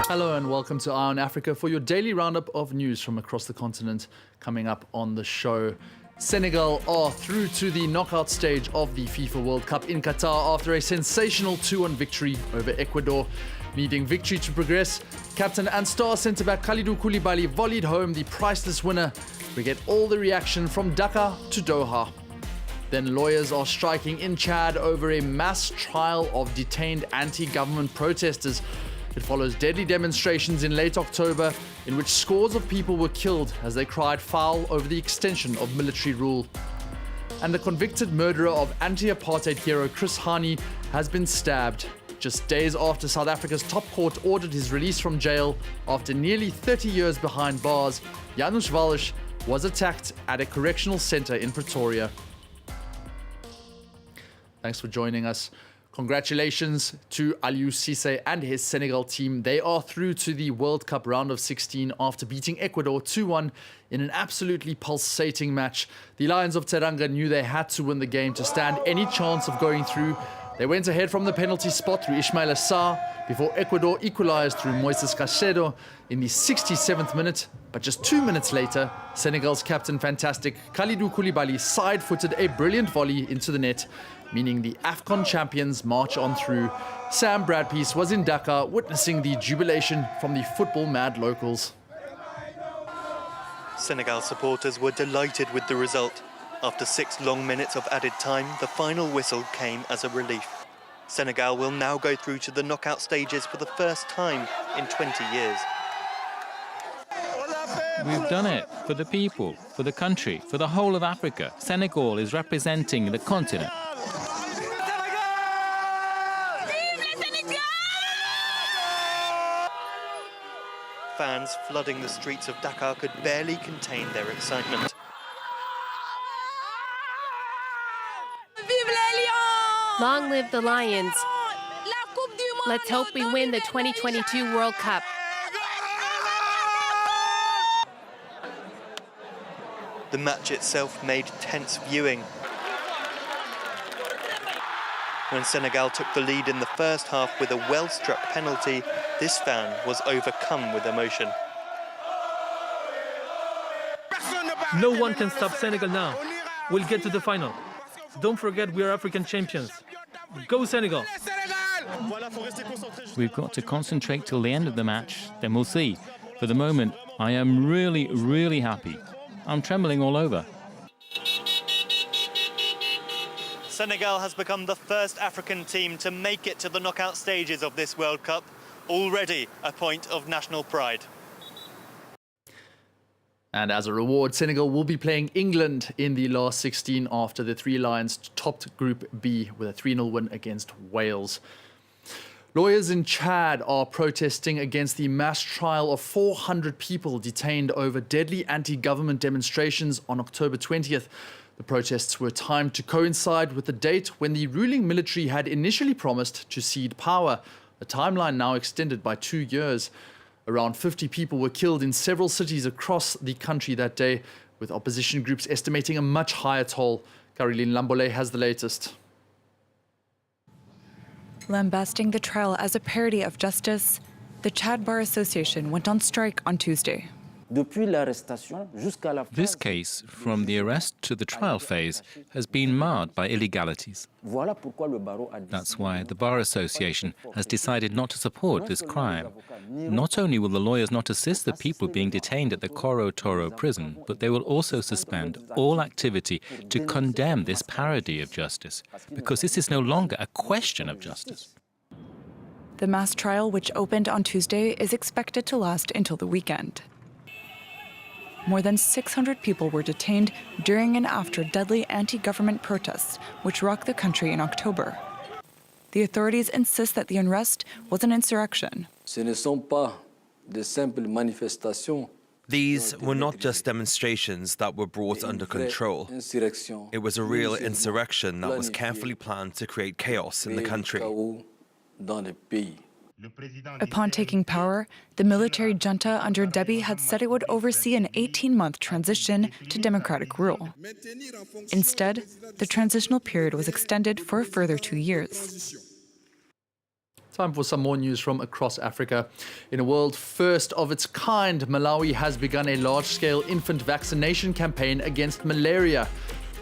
Hello and welcome to Eye on Africa for your daily roundup of news from across the continent. Coming up on the show, Senegal are through to the knockout stage of the FIFA World Cup in Qatar after a sensational 2-1 victory over Ecuador. Needing victory to progress, captain and star centre-back Kalidou Koulibaly volleyed home the priceless winner. We get all the reaction from Dhaka to Doha. Then lawyers are striking in Chad over a mass trial of detained anti-government protesters. It follows deadly demonstrations in late October in which scores of people were killed as they cried foul over the extension of military rule. And the convicted murderer of anti-apartheid hero Chris Hani has been stabbed. Just days after South Africa's top court ordered his release from jail after nearly 30 years behind bars, Janusz Walus was attacked at a correctional centre in Pretoria. Thanks for joining us. Congratulations to Aliou Cisse and his Senegal team. They are through to the World Cup round of 16 after beating Ecuador 2-1 in an absolutely pulsating match. The Lions of Teranga knew they had to win the game to stand any chance of going through. They went ahead from the penalty spot through Ismail Assar before Ecuador equalized through Moises Caicedo in the 67th minute. But just 2 minutes later, Senegal's captain fantastic Kalidou Koulibaly side-footed a brilliant volley into the net, meaning the AFCON champions march on through. Sam Bradpiece was in Dhaka witnessing the jubilation from the football-mad locals. Senegal supporters were delighted with the result. After 6 long minutes of added time, the final whistle came as a relief. Senegal will now go through to the knockout stages for the first time in 20 years. We've done it for the people, for the country, for the whole of Africa. Senegal is representing the continent. Fans flooding the streets of Dakar could barely contain their excitement. Long live the Lions. Let's hope we win the 2022 World Cup. The match itself made tense viewing. When Senegal took the lead in the first half with a well-struck penalty, this fan was overcome with emotion. No one can stop Senegal now. We'll get to the final. Don't forget we are African champions. Go Senegal! We've got to concentrate till the end of the match, then we'll see. For the moment, I am really, really happy. I'm trembling all over. Senegal has become the first African team to make it to the knockout stages of this World Cup, already a point of national pride. And as a reward, Senegal will be playing England in the last 16 after the Three Lions topped Group B with a 3-0 win against Wales. Lawyers in Chad are protesting against the mass trial of 400 people detained over deadly anti-government demonstrations on October 20th. The protests were timed to coincide with the date when the ruling military had initially promised to cede power, a timeline now extended by 2 years. Around 50 people were killed in several cities across the country that day, with opposition groups estimating a much higher toll. Caroline Lambole has the latest. Lambasting the trial as a parody of justice, the Chad Bar Association went on strike on Tuesday. This case, from the arrest to the trial phase, has been marred by illegalities. That's why the Bar Association has decided not to support this crime. Not only will the lawyers not assist the people being detained at the Coro Toro prison, but they will also suspend all activity to condemn this parody of justice, because this is no longer a question of justice. The mass trial, which opened on Tuesday, is expected to last until the weekend. More than 600 people were detained during and after deadly anti-government protests, which rocked the country in October. The authorities insist that the unrest was an insurrection. These were not just demonstrations that were brought under control. It was a real insurrection that was carefully planned to create chaos in the country. Upon taking power, the military junta under Deby had said it would oversee an 18-month transition to democratic rule. Instead, the transitional period was extended for a further 2 years. Time for some more news from across Africa. In a world first of its kind, Malawi has begun a large-scale infant vaccination campaign against malaria.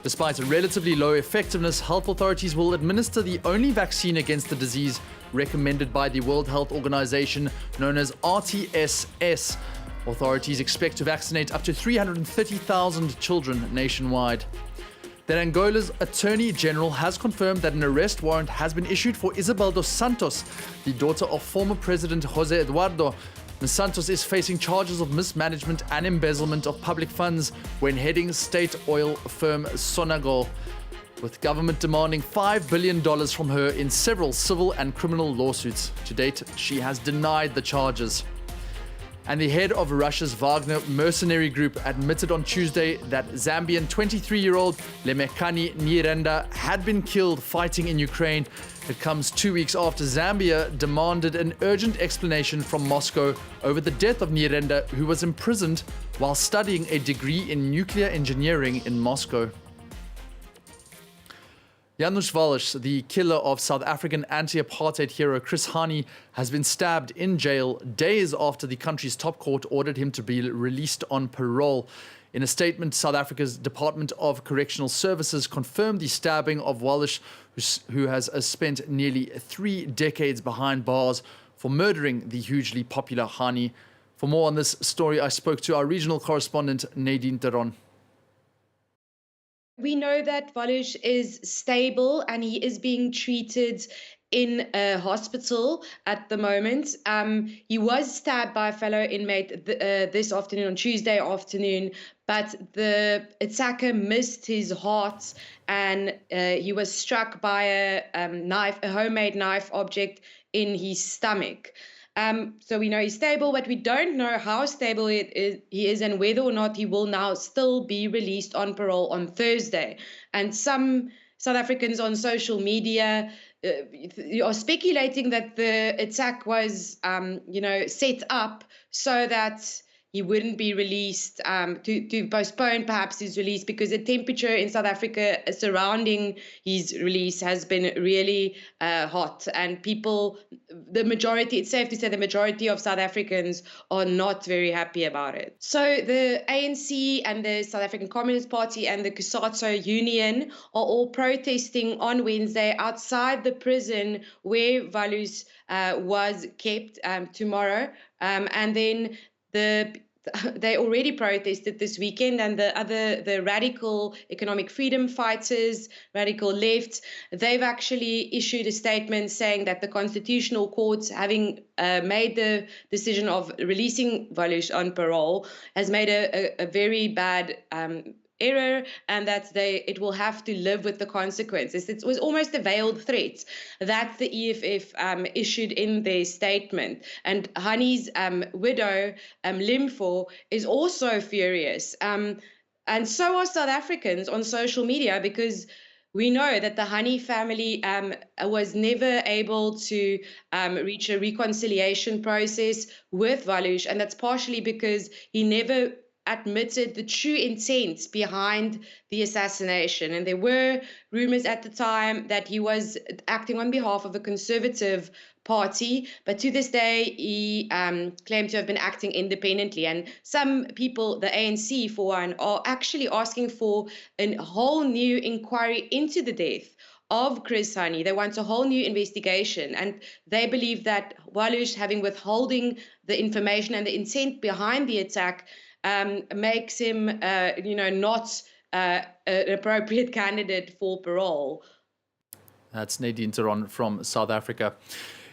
Despite a relatively low effectiveness, health authorities will administer the only vaccine against the disease recommended by the World Health Organization, known as RTSS. Authorities expect to vaccinate up to 330,000 children nationwide. Then Angola's Attorney General has confirmed that an arrest warrant has been issued for Isabel dos Santos, the daughter of former President José Eduardo. Ms. Santos is facing charges of mismanagement and embezzlement of public funds when heading state oil firm Senegal, with government demanding $5 billion from her in several civil and criminal lawsuits. To date, she has denied the charges. And the head of Russia's Wagner mercenary group admitted on Tuesday that Zambian 23-year-old Lemekani Nyirenda had been killed fighting in Ukraine. It comes 2 weeks after Zambia demanded an urgent explanation from Moscow over the death of Nyirenda, who was imprisoned while studying a degree in nuclear engineering in Moscow. Janusz Walus, the killer of South African anti-apartheid hero Chris Hani, has been stabbed in jail days after the country's top court ordered him to be released on parole. In a statement, South Africa's Department of Correctional Services confirmed the stabbing of Walus, who has spent nearly 3 decades behind bars for murdering the hugely popular Hani. For more on this story, I spoke to our regional correspondent, Nadine Teron. We know that Walus is stable and he is being treated in a hospital at the moment. He was stabbed by a fellow inmate this afternoon, on Tuesday afternoon, but the attacker missed his heart and he was struck by a homemade knife object in his stomach. So we know he's stable, but we don't know how stable he is and whether or not he will now still be released on parole on Thursday. And some South Africans on social media are speculating that the attack was, set up so that he wouldn't be released, to postpone perhaps his release, because the temperature in South Africa surrounding his release has been really hot. And it's safe to say the majority of South Africans are not very happy about it. So the ANC and the South African Communist Party and the COSATU Union are all protesting on Wednesday outside the prison where Walus was kept tomorrow. And then they already protested this weekend, and the radical economic freedom fighters, radical left, they've actually issued a statement saying that the Constitutional Court, having made the decision of releasing Walus on parole, has made a very bad error, and that it will have to live with the consequences. It was almost a veiled threat that the EFF issued in their statement. And Hani's widow, Limfo, is also furious. And so are South Africans on social media, because we know that the Hani family was never able to reach a reconciliation process with Walus, and that's partially because he never admitted the true intent behind the assassination. And there were rumors at the time that he was acting on behalf of a conservative party, but to this day he claimed to have been acting independently. And some people, the ANC for one, are actually asking for a whole new inquiry into the death of Chris Hani. They want a whole new investigation, and they believe that Walus having withholding the information and the intent behind the attack makes him, not an appropriate candidate for parole. That's Nadine Teron from South Africa.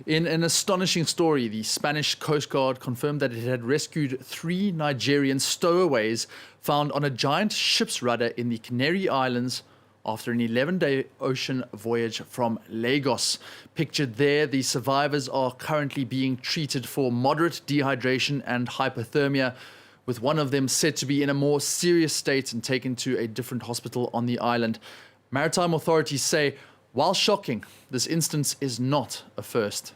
In an astonishing story, the Spanish Coast Guard confirmed that it had rescued 3 Nigerian stowaways found on a giant ship's rudder in the Canary Islands after an 11-day ocean voyage from Lagos. Pictured there, the survivors are currently being treated for moderate dehydration and hypothermia, with one of them said to be in a more serious state and taken to a different hospital on the island. Maritime authorities say, while shocking, this instance is not a first.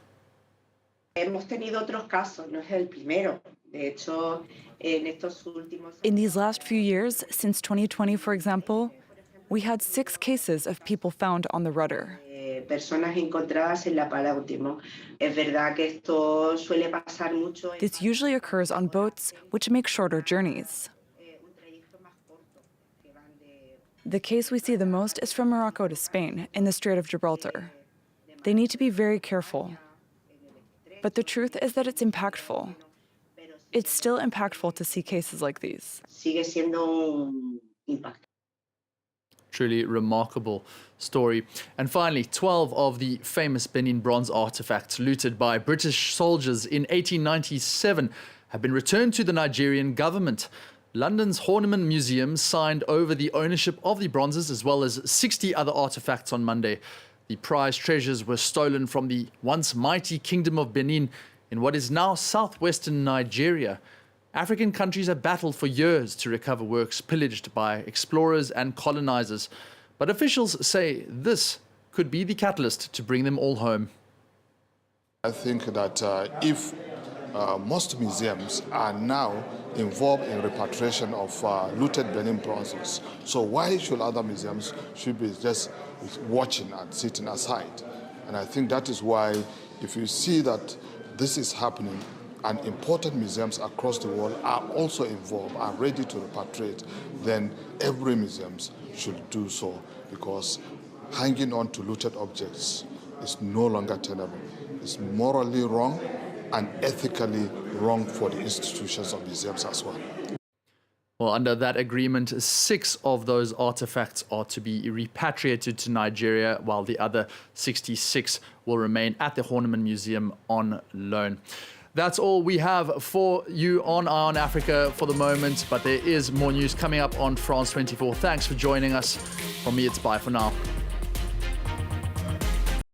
In these last few years, since 2020, for example, we had 6 cases of people found on the rudder. personas encontradas en la pala último. Es verdad que esto suele pasar mucho. This usually occurs on boats, which make shorter journeys. The case we see the most is from Morocco to Spain, in the Strait of Gibraltar. They need to be very careful. But the truth is that it's impactful. It's still impactful to see cases like these. Sigue siendo un impacto. Truly remarkable story. And finally, 12 of the famous Benin bronze artifacts looted by British soldiers in 1897 have been returned to the Nigerian government. London's Horniman Museum signed over the ownership of the bronzes as well as 60 other artifacts on Monday. The prized treasures were stolen from the once mighty Kingdom of Benin in what is now southwestern Nigeria. African countries have battled for years to recover works pillaged by explorers and colonizers. But officials say this could be the catalyst to bring them all home. I think that if most museums are now involved in repatriation of looted Benin bronzes, so why should other museums should be just watching and sitting aside? And I think that is why if you see that this is happening, and important museums across the world are also involved, are ready to repatriate, then every museum should do so, because hanging on to looted objects is no longer tenable. It's morally wrong and ethically wrong for the institutions of museums as well. Well, under that agreement, 6 of those artifacts are to be repatriated to Nigeria, while the other 66 will remain at the Horniman Museum on loan. That's all we have for you on Eye on Africa for the moment, but there is more news coming up on France 24. Thanks for joining us. From me, it's bye for now.